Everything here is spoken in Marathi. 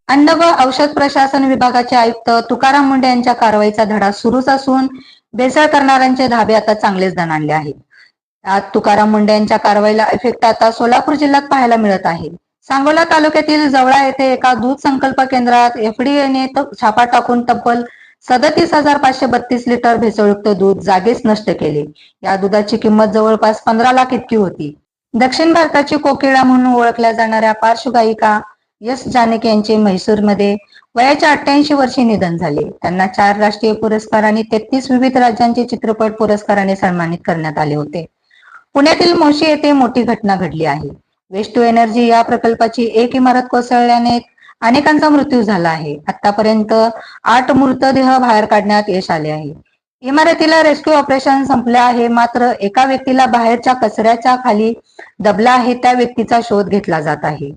अन्न व औषध प्रशासन विभागाचे आयुक्त तुकाराम मुंडे यांच्या कारवाईचा धडा सुरूच असून भेसळ करणाऱ्यांचे धाबे आता चांगलेच दणाणले आहेत. आज तुकाराम मुंडे यांच्या कारवाईला इफेक्ट आता सोलापूर जिल्ह्यात पाहायला मिळत आहे. सांगोला तालुक्यातील जवळा येथे एका दूध संकल्प केंद्रात एफडीएने छापा टाकून तब्बल 37,532 लिटर भेसळयुक्त दूध जागीच नष्ट केले. या दुधाची किंमत जवळपास 15 लाख इतकी होती. दक्षिण भारताची कोकिळा म्हणून ओळखल्या जाणाऱ्या पार्श्वगायिका यश जानकी यांचे म्हैसूरमध्ये वयाच्या 88 वर्षी निधन झाले. त्यांना 4 राष्ट्रीय पुरस्कार आणि 33 विविध राज्यांचे चित्रपट पुरस्काराने सन्मानित करण्यात आले होते. पुण्यातील मोशी येथे मोठी घटना घडली आहे. वेस्ट टू एनर्जी या प्रकल्पाची एक इमारत कोसळल्याने अनेकांचा मृत्यू झाला आहे. आतापर्यंत 8 मृतदेह बाहेर काढण्यात यश आले आहे. इमारतीला रेस्क्यू ऑपरेशन संपले आहे, मात्र एका व्यक्तीला बाहेरच्या कचऱ्याच्या खाली दबला आहे. त्या व्यक्तीचा शोध घेतला जात आहे.